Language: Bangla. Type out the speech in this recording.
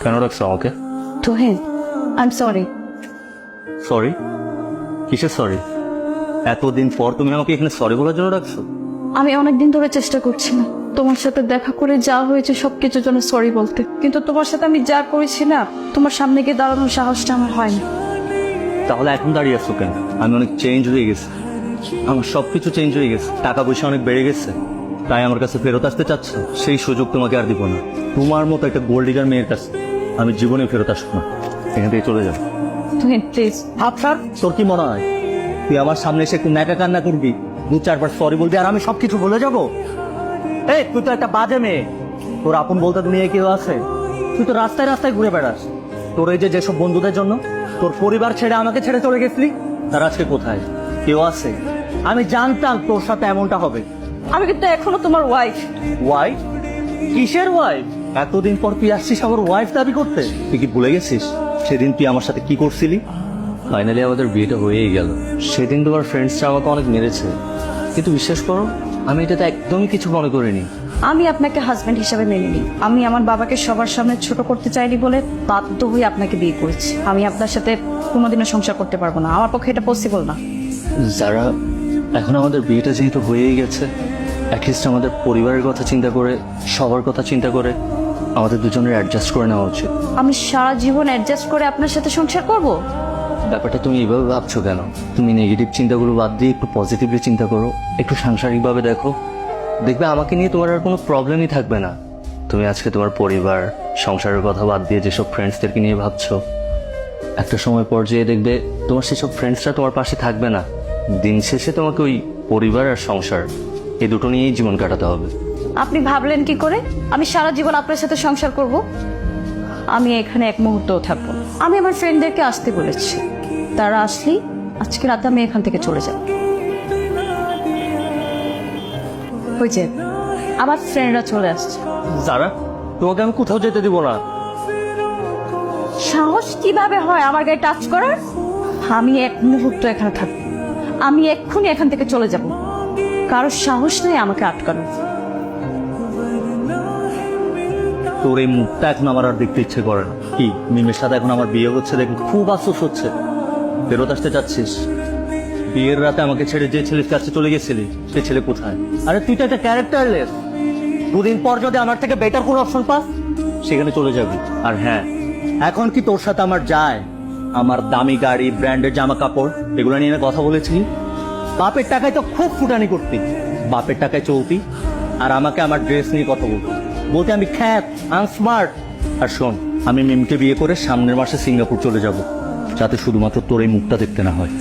কেন রাখছো আমাকে? Tohin, I am sorry. Sorry? কিসের সরি? এতদিন পর তুমি আমাকে এখানে সরি বলার জন্য রাখছো? আমি অনেকদিন ধরে চেষ্টা করছিলাম তোমার সাথে দেখা করে যা হয়েছে সবকিছুর জন্য সরি বলতে, কিন্তু তোমার সাথে আমি যা করেছি না, তোমার সামনে গিয়ে দাঁড়ানোর সাহসটা আমার হয় না। তাহলে এখন দাঁড়িয়ে আছো কেন? আমি অনেক চেঞ্জ হয়ে গেছি, আমার সবকিছু চেঞ্জ হয়ে গেছে, টাকা পয়সা অনেক বেড়ে গেছে, তাই আমার কাছে ফেরত আসতে চাচ্ছ? সেই সুযোগ তোমাকে আর দিব না। তোমার মতো একটা গোল্ড ডিগার মেয়ের কাছে আমি জীবনে ফেরত আসবো না। এখান থেকে চলে যাও। তোহিন প্লিজ। আপনার তোর কি মনে হয় তুই আমার সামনে এসে একটু ন্যাকা কান্না করবি, দু চারবার সরি বলবি আর আমি সবকিছু ভুলে যাবো? এই তুই তো একটা বাজে মেয়ে, তোর আপন বলতে দুনিয়ায় কেউ আছে? তুই তো রাস্তায় রাস্তায় ঘুরে বেড়াস। তোর এই যে যেসব বন্ধুদের জন্য তোর পরিবার ছেড়ে আমাকে ছেড়ে চলে গেছিলি, তারা আজকে কোথায়? কেউ আছে? আমি জানতাম তোর সাথে এমনটা হবে। আমি কিন্তু এখনো তোমার ওয়াইফ। ওয়াইফ? কিসের ওয়াইফ? এতদিন পর তুই আসছিস আমার ওয়াইফ দাবি করতে? তুই কি ভুলে গেছিস সেদিন তুই আমার সাথে কি করছিলি? ফাইনালি আমাদের বিয়েটা হয়েই গেল। সেদিন তোমার ফ্রেন্ডসরা আমাকে অনেক মেরেছে, কিন্তু বিশ্বাস করো আমি এটাতে একদমই কিছু মনে করিনি। আমি আপনাকে হাজবেন্ড হিসেবে মেনে নিই। আমি আমার বাবাকে সবার সামনে ছোট করতে চাইনি বলে বাধ্য হয়ে আপনাকে বিয়ে করেছি। আমি আপনার সাথে কোনোদিনও সংসার করতে পারবো না, আমার পক্ষে এটা পসিবল না। যারা এখন আমাদের বিয়েটা যেহেতু হয়েই গেছে, অ্যাটলিস্ট আমাদের পরিবারের কথা চিন্তা করে, সবার কথা চিন্তা করে আমাদের দুজনের অ্যাডজাস্ট করে নেওয়া উচিত। আমি সারা জীবন অ্যাডজাস্ট করে আপনার সাথে সংসার করব? ব্যাপারটা তুমি এইভাবে ভাবছো কেন? তুমি নেগেটিভ চিন্তাগুলো বাদ দিয়ে একটু পজিটিভলি চিন্তা করো, একটু সাংসারিকভাবে দেখো, দেখবে আমাকে নিয়ে তোমার আর কোনো প্রবলেমই থাকবে না। তুমি আজকে তোমার পরিবার, সংসারের কথা বাদ দিয়ে যেসব ফ্রেন্ডসদেরকে নিয়ে ভাবছো, একটা সময় পর্যায়ে দেখবে তোমার সেসব ফ্রেন্ডসরা তোমার পাশে থাকবে না। দিন শেষে তোমাকে ওই পরিবার আর সংসার এই দুটো নিয়েই জীবন কাটাতে হবে। আপনি ভাবলেন কি করে আমি সারা জীবন আপনার সাথে সংসার করব? আমি এখানে এক মুহূর্তও থাকবো না। আমি আমার ফ্রেন্ডদেরকে আসতে বলেছি, তারা আসলেই আজকে রাতে আমি এখান থেকে চলে যাব। ওই যে আমার ফ্রেন্ডরা চলে আসছে। যারা, তোমাকে আমি কোথাও যেতে দিব না। সাহস কিভাবে হয় আমার গায়ে টাচ করার? আমি এক মুহূর্ত এখানে থাকবো, আমি এক্ষুনি এখান থেকে চলে যাব। কারোর সাহস নেই আমাকে আটকানোর। তোর এই মুখটা এখন আমার আর দেখতে ইচ্ছে করে না। কি মিমের সাথে এখন আমার বিয়ে হচ্ছে দেখে খুব আফসোস হচ্ছে। ফেরত আসতে চাচ্ছিস? বিয়ের রাতে আমাকে ছেড়ে যে ছেলের কাছে চলে গেছিলি, সে ছেলে কোথায়? আরে তুই তো একটা ক্যারেক্টারলেস। দুদিন পর যদি আমার থেকে বেটার কোনো অপশন পাস, সেখানে চলে যাবি। আর হ্যাঁ, এখন কি তোর সাথে আমার যায়? আমার দামি গাড়ি, ব্র্যান্ডের জামা কাপড়, এগুলো নিয়ে কথা বলেছি? বাপের টাকায় তো খুব ফুটানি করতি, বাপের টাকায় চলতি, আর আমাকে আমার ড্রেস নিয়ে কথা বলতে আমি খ্যাত, আনস্মার্ট। আর শোন, আমি মিমকে বিয়ে করে সামনের মাসে সিঙ্গাপুর চলে যাব, যাতে শুধুমাত্র তোর এই মুখটা দেখতে না হয়।